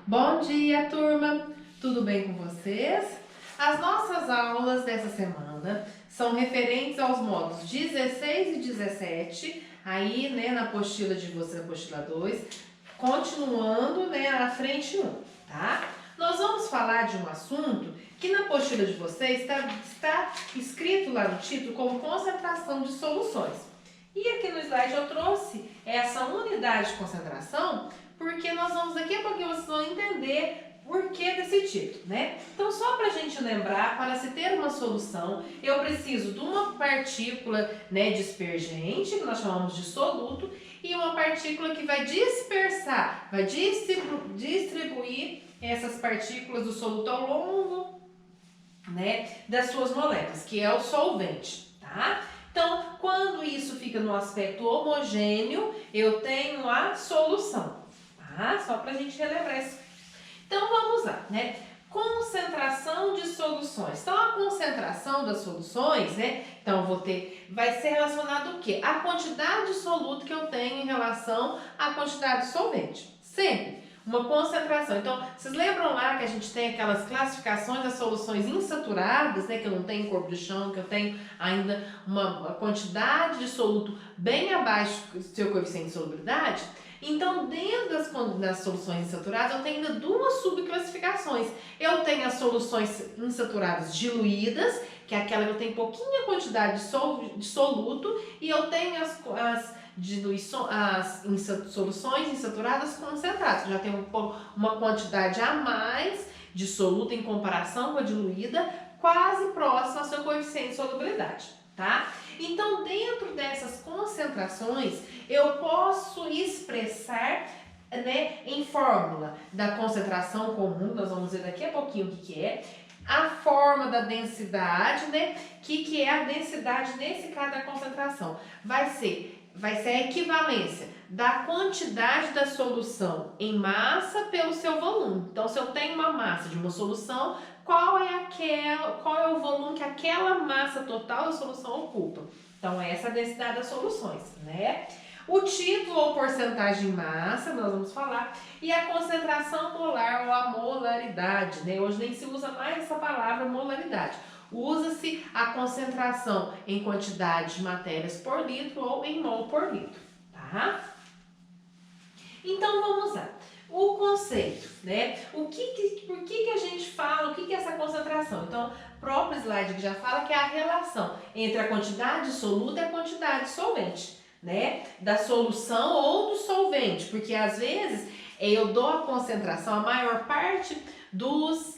Bom dia, turma! Tudo bem com vocês? As nossas aulas dessa semana são referentes aos módulos 16 e 17, aí, na apostila de vocês, apostila 2, continuando, na frente 1, tá? Nós vamos falar de um assunto que na apostila de vocês está escrito lá no título como concentração de soluções. E aqui no slide eu trouxe essa unidade de concentração, porque nós vamos daqui a pouquinho vocês vão entender por que desse título, né? Então, só para a gente lembrar, para se ter uma solução, eu preciso de uma partícula, dispergente, que nós chamamos de soluto, e uma partícula que vai dispersar, vai distribuir essas partículas do soluto ao longo, das suas moléculas, que é o solvente, tá? Então, quando isso fica no aspecto homogêneo, eu tenho a solução, tá? Só para a gente relembrar isso. Então, vamos lá, Concentração de soluções. Então, a concentração das soluções, Então, vai ser relacionado o quê? A quantidade de soluto que eu tenho em relação à quantidade de solvente. Sempre uma concentração. Então, vocês lembram lá que a gente tem aquelas classificações das soluções insaturadas, que eu não tenho corpo de chão, que eu tenho ainda uma quantidade de soluto bem abaixo do seu coeficiente de solubilidade? Então, dentro das soluções insaturadas, eu tenho ainda duas subclassificações. Eu tenho as soluções insaturadas diluídas, que é aquela que eu tenho pouquinha quantidade de soluto, e eu tenho as soluções insaturadas concentradas, que já tem uma quantidade a mais de soluto em comparação com a diluída, quase próxima ao seu coeficiente de solubilidade, tá? Então, dentro dessas concentrações, eu posso expressar, em fórmula da concentração comum, nós vamos ver daqui a pouquinho o que é, a forma da densidade, que é a densidade nesse caso da concentração. Vai ser a equivalência da quantidade da solução em massa pelo seu volume. Então, se eu tenho uma massa de uma solução, qual é o volume que aquela massa total da solução ocupa? Então, essa é a densidade das soluções, O título ou porcentagem em massa, nós vamos falar, e a concentração molar ou a molaridade, Hoje nem se usa mais essa palavra molaridade. Usa-se a concentração em quantidade de matérias por litro ou em mol por litro, tá? Então, vamos lá. O conceito, por que a gente fala, o que é essa concentração? Então, o próprio slide que já fala que é a relação entre a quantidade de soluto e a quantidade de solvente, Da solução ou do solvente, porque às vezes eu dou a concentração, a maior parte dos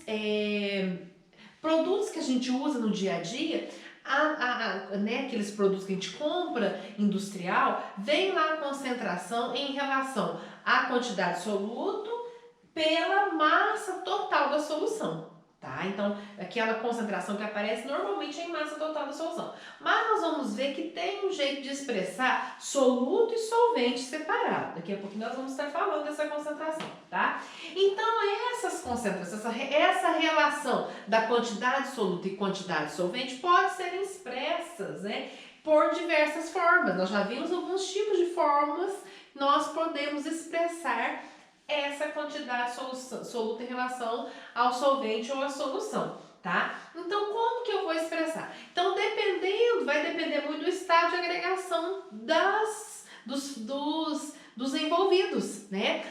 produtos que a gente usa no dia a dia, aqueles produtos que a gente compra industrial, vem lá a concentração em relação à quantidade de soluto pela massa total da solução, tá? Então, aquela concentração que aparece normalmente é em massa total da solução. Mas nós vamos ver que tem um jeito de expressar soluto e solvente separado. Daqui a pouco nós vamos estar falando dessa concentração, tá? Então, essas concentrações, essa relação da quantidade de soluto e quantidade de solvente pode ser expressas, por diversas formas. Nós já vimos alguns tipos de formas que nós podemos expressar essa quantidade de soluto em relação ao solvente ou à solução, tá? Então, como que eu vou expressar? Então, vai depender muito do estado de agregação dos envolvidos,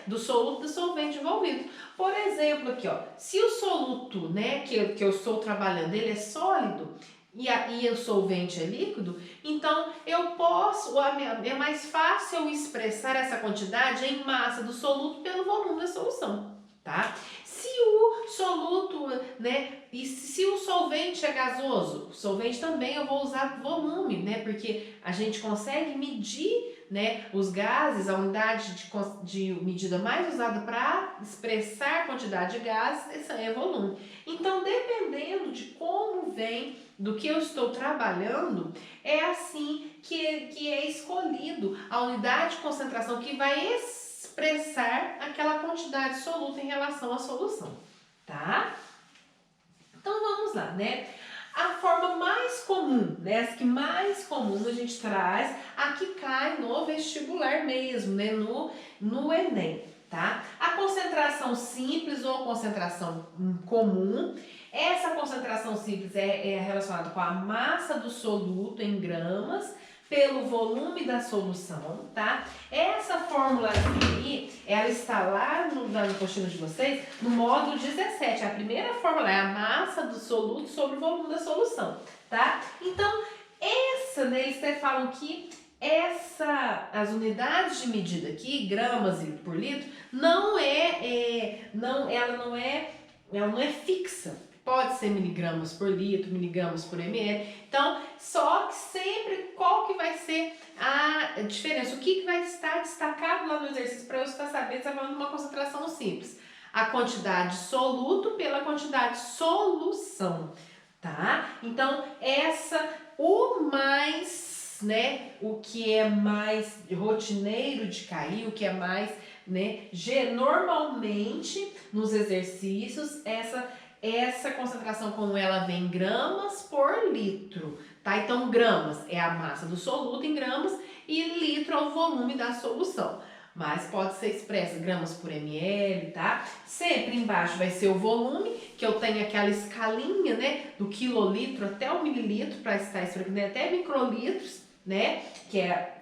do soluto e do solvente envolvido. Por exemplo, aqui, se o soluto, que eu estou trabalhando, ele é sólido, e o solvente é líquido, então é mais fácil eu expressar essa quantidade em massa do soluto pelo volume da solução, tá? Se o soluto, e se o solvente é gasoso, o solvente também eu vou usar volume, porque a gente consegue medir, os gases, a unidade de medida mais usada para expressar a quantidade de gases, essa é volume. Então, dependendo de como vem, do que eu estou trabalhando, é assim que é escolhido a unidade de concentração que vai expressar aquela quantidade de soluto em relação à solução, tá? Então, vamos lá, A forma mais comum, as que mais comuns a gente traz, a que cai no vestibular mesmo, no Enem, tá? A concentração concentração simples ou concentração comum. Essa concentração simples é relacionada com a massa do soluto em gramas pelo volume da solução, tá? Essa fórmula aqui, ela está lá na apostila de vocês, no módulo 17. A primeira fórmula é a massa do soluto sobre o volume da solução, tá? Então, né, eles até falam que as unidades de medida aqui, gramas por litro, ela não é fixa. Pode ser miligramas por litro, miligramas por ml. Então, só que sempre qual que vai ser a diferença? O que vai estar destacado lá no exercício para eu estar sabendo, está falando de uma concentração simples. A quantidade soluto pela quantidade solução, tá? Então, o que é mais rotineiro de cair, o que é mais, né, normalmente nos exercícios, essa concentração como ela vem em gramas por litro, tá? Então, gramas é a massa do soluto em gramas e litro é o volume da solução. Mas pode ser expressa gramas por ml, tá? Sempre embaixo vai ser o volume, que eu tenho aquela escalinha, né? Do quilolitro até o mililitro, para estar escrevendo até microlitros, né? Que é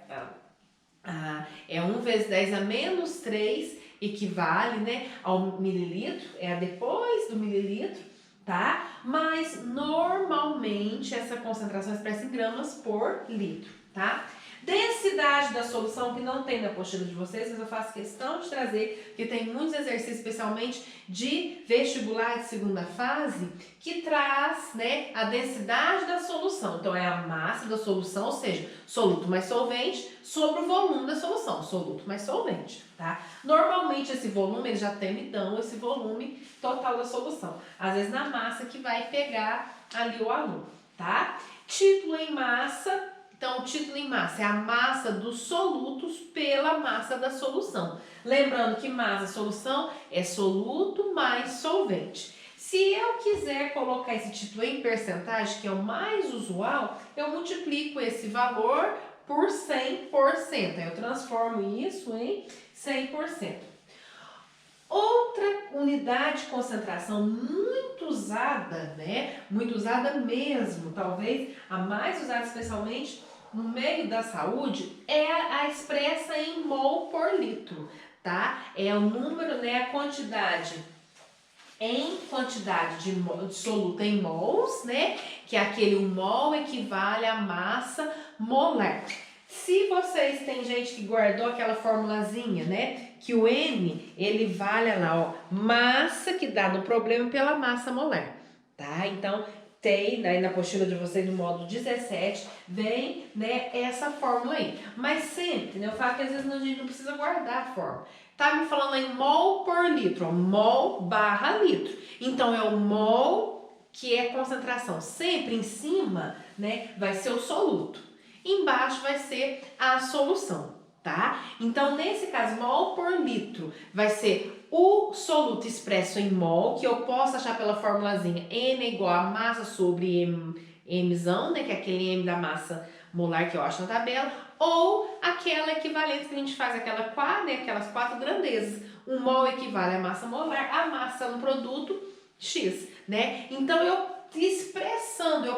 1 vezes 10 a menos 3, equivale, né, ao mililitro, é depois do mililitro, tá? Mas normalmente essa concentração é expressa em gramas por litro, tá? Densidade da solução, que não tem na apostila de vocês, mas eu faço questão de trazer, porque tem muitos exercícios, especialmente de vestibular de segunda fase, que traz, né, a densidade da solução. Então, é a massa da solução, ou seja, soluto mais solvente, sobre o volume da solução, soluto mais solvente, tá? Normalmente, esse volume, eles já até me dão esse volume total da solução. Às vezes, na massa que vai pegar ali o aluno, tá? Título em massa. Então, o título em massa é a massa dos solutos pela massa da solução. Lembrando que massa solução é soluto mais solvente. Se eu quiser colocar esse título em percentagem, que é o mais usual, eu multiplico esse valor por 100%. Aí eu transformo isso em 100%. Outra unidade de concentração muito usada, né? Muito usada mesmo, talvez a mais usada especialmente no meio da saúde, é a expressa em mol por litro, tá? É o número, né? A quantidade em quantidade de soluto em mols, né? Que é aquele 1 mol equivale à massa molar. Se vocês, tem gente que guardou aquela formulazinha, né? Que o M, ele vale lá, ó, massa que dá no problema pela massa molar, tá? Então, tem, né, na apostila de vocês no módulo 17, vem, né, essa fórmula aí. Mas sempre, né, eu falo que às vezes a gente não precisa guardar a fórmula. Tá me falando em mol por litro, ó, mol barra litro. Então, é o mol que é concentração. Sempre em cima, né, vai ser o soluto. Embaixo vai ser a solução, tá? Então, nesse caso, mol por litro vai ser o soluto expresso em mol, que eu posso achar pela formulazinha N é igual a massa sobre Mzão, né? Que é aquele M da massa molar que eu acho na tabela, ou aquela equivalente que a gente faz aquelas 4 grandezas. 1 mol equivale à massa molar, a massa no produto X, né? Então, eu expressando, eu